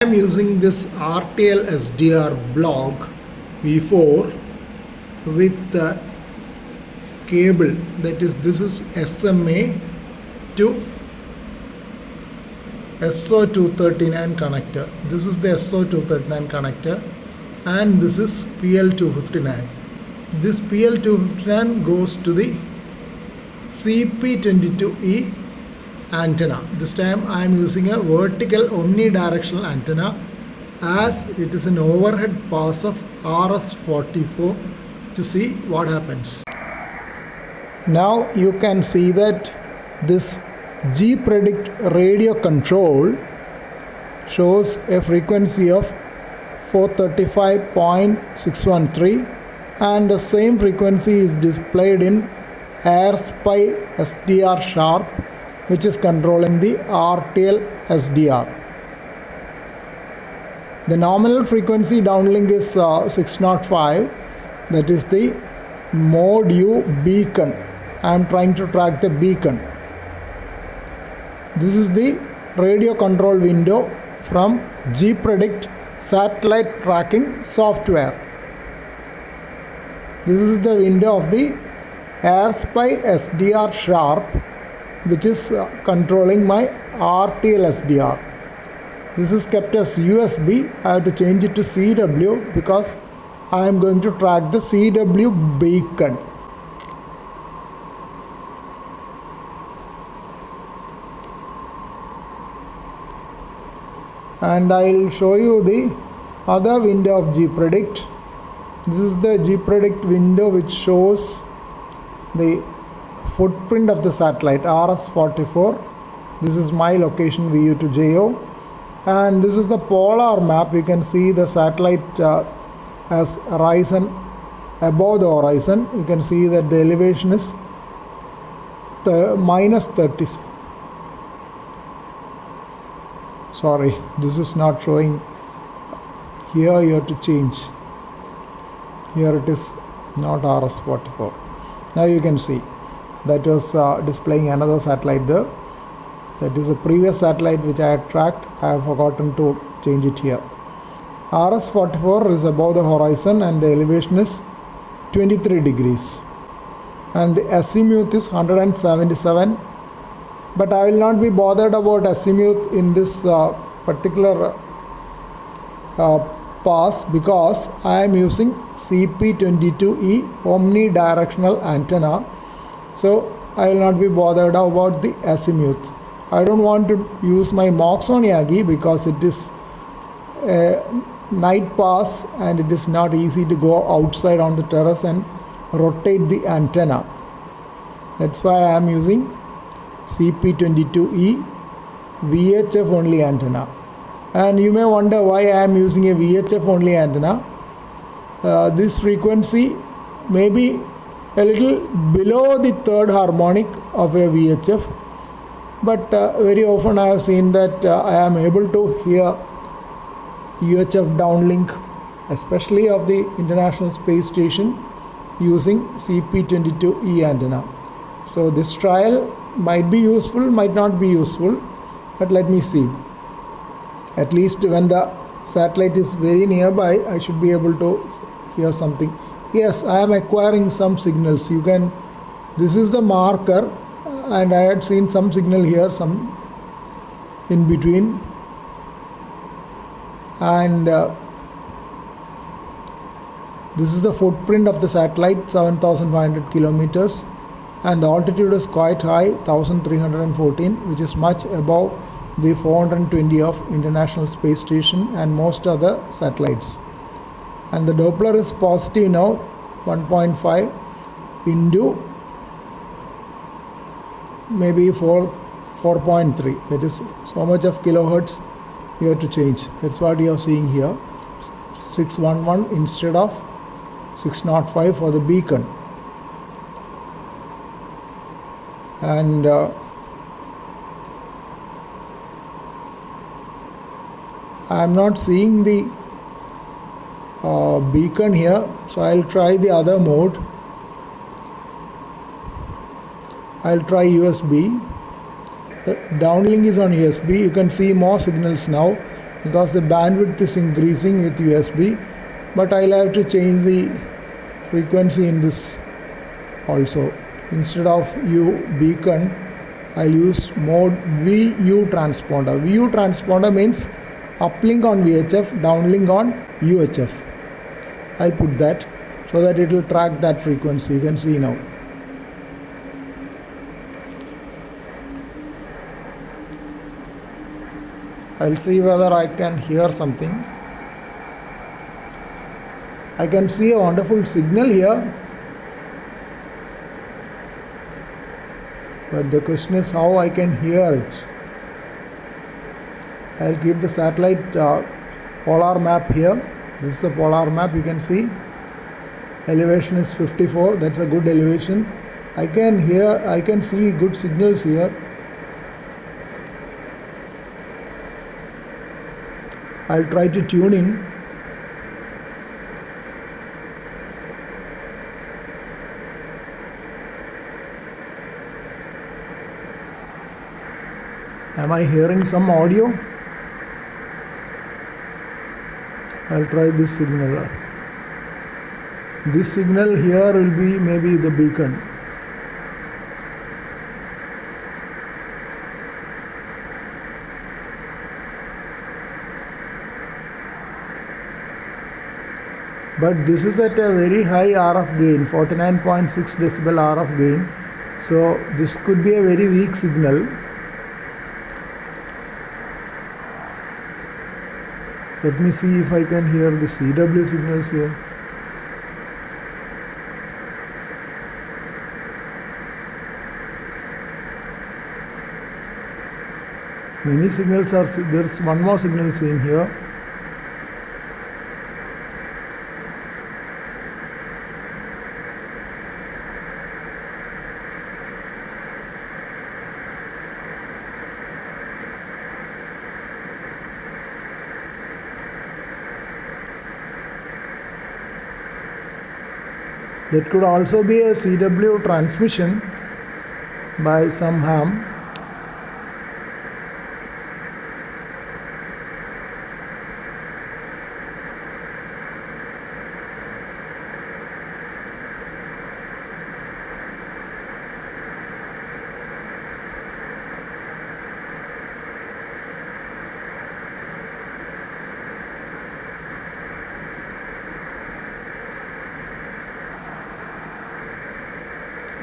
I'm using this RTL-SDR block V4 with cable, that is, this is SMA to SO239 connector. This is the SO239 connector and this is PL259. This PL259 goes to the CP22E antenna. This time I am using a vertical omnidirectional antenna as it is an overhead pass of RS-44 to see what happens. Now you can see that this G-Predict radio control shows a frequency of 435.613 and the same frequency is displayed in RS-SDR sharp, which is controlling the RTL-SDR. The nominal frequency downlink is 605, that is the mode U beacon. I am trying to track the beacon. This is the radio control window from G-Predict satellite tracking software. This is the window of the RS-SDR sharp, which is controlling my RTL-SDR. This is kept as USB. I have to change it to CW because I am going to track the CW beacon. And I will show you the other window of G-Predict. This is the G-Predict window which shows the footprint of the satellite RS-44. This is my location VU to JO, and this is the polar map. You can see the satellite has risen above the horizon. You can see that the elevation is minus 30. Sorry, this is not showing. Here you have to change. Here it is not RS-44. Now you can see that was displaying another satellite there. That is the previous satellite which I had tracked. I have forgotten to change it here. RS-44 is above the horizon and the elevation is 23 degrees. And the azimuth is 177. But I will not be bothered about azimuth in this particular pass because I am using CP22E omnidirectional antenna. So I will not be bothered about the azimuth. I don't want to use my Moxon Yagi because it is a night pass and it is not easy to go outside on the terrace and rotate the antenna. That's why I am using CP22E VHF only antenna. And you may wonder why I am using a VHF only antenna. This frequency may be a little below the third harmonic of a VHF, but very often I have seen that I am able to hear UHF downlink, especially of the International Space Station, using CP22E antenna. So this trial might be useful, might not be useful, but let me see. At least when the satellite is very nearby, I should be able to hear something. Yes, I am acquiring some signals. You can, this is the marker, and I had seen some signal here, some in between, and this is the footprint of the satellite, 7,500 kilometers, and the altitude is quite high, 1,314, which is much above the 420 of International Space Station and most other satellites. And the Doppler is positive now, 1.5 into maybe 4.3. That is so much of kilohertz you have to change. That's what you are seeing here, 611 instead of 605 for the beacon. And I am not seeing the beacon here, so I'll try the other mode. I'll try USB. The downlink is on USB. You can see more signals now. because the bandwidth is increasing with USB, but I'll have to change the frequency in this also. Instead of U beacon, I'll use mode VU transponder. VU transponder means uplink on VHF, downlink on UHF. I'll put that so that it will track that frequency. You can see now. I'll see whether I can hear something. I can see a wonderful signal here, but the question is how I can hear it. I'll keep the satellite polar map here. This is the polar map. You can see elevation is 54. That's a good elevation. I can see good signals here. I'll try to tune in. Am I hearing some audio? I'll try this signal. This signal here will be maybe the beacon. But this is at a very high RF gain, 49.6 decibel RF gain. So this could be a very weak signal. Let me see if I can hear the CW signals here. Many signals are, there's one more signal seen here. That could also be a CW transmission by some ham.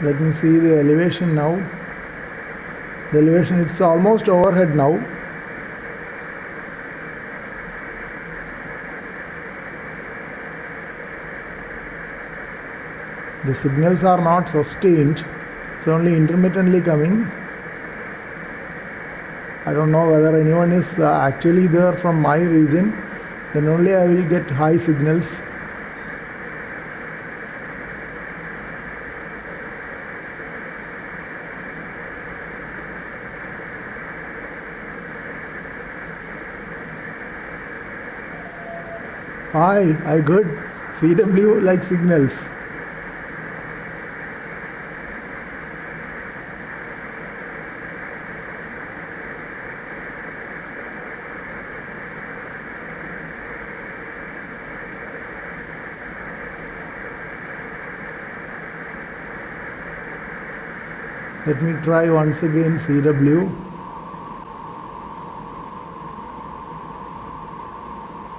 Let me see the elevation now. The elevation, it's almost overhead now. The signals are not sustained, it's only intermittently coming. I don't know whether anyone is actually there from my region, then only I will get high signals. I got CW like signals. Let me try once again CW.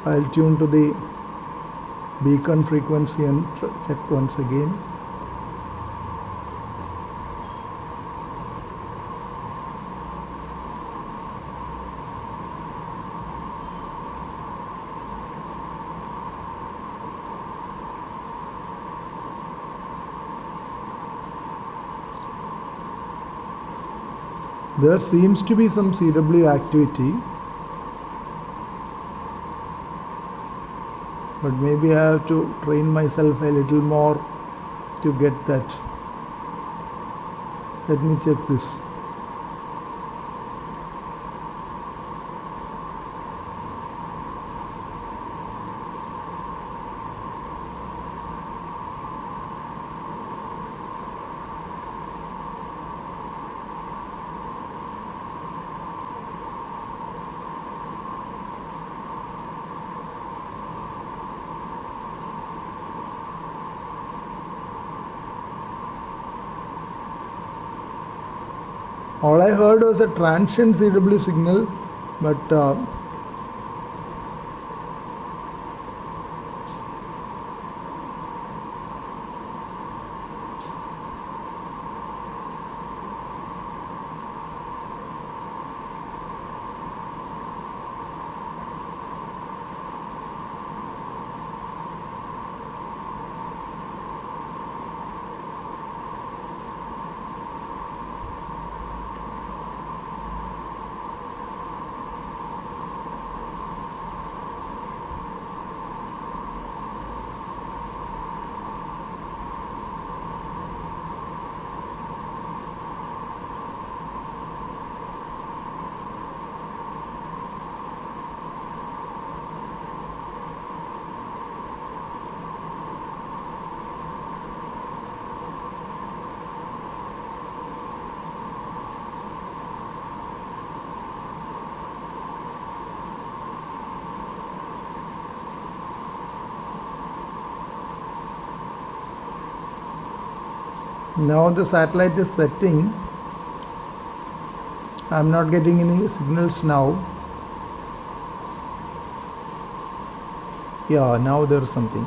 I'll tune to the beacon frequency and check once again. There seems to be some CW activity, but maybe I have to train myself a little more to get that. Let me check this. All I heard was a transient CW signal, but now the satellite is setting. I'm not getting any signals now. Yeah, now there's something.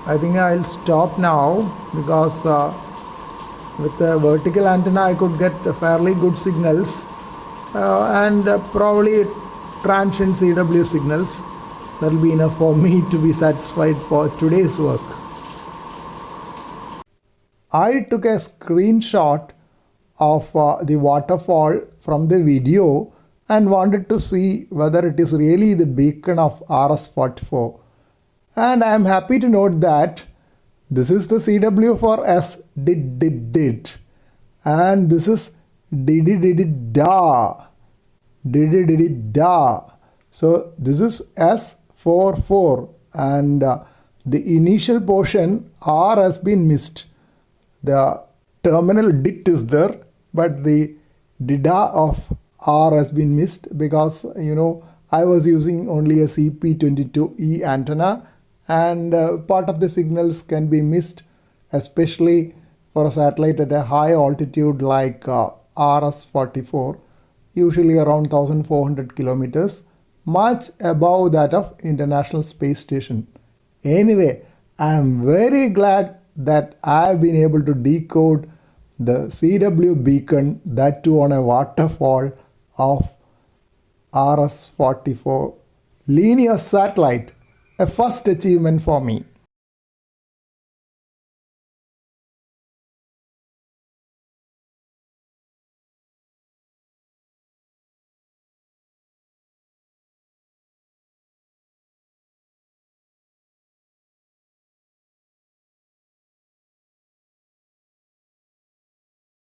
I think I'll stop now because with the vertical antenna I could get fairly good signals and probably transient CW signals. That will be enough for me to be satisfied for today's work. I took a screenshot of the waterfall from the video and wanted to see whether it is really the beacon of RS-44. And I am happy to note that this is the CW for S did. And this is da. So this is S44 and the initial portion R has been missed. The terminal dit is there, but the dida of R has been missed because I was using only a CP22E antenna, and part of the signals can be missed, especially for a satellite at a high altitude like RS-44, usually around 1400 kilometers, much above that of International Space Station. Anyway, I am very glad that I have been able to decode the CW beacon, that too on a waterfall of RS-44 linear satellite. A first achievement for me.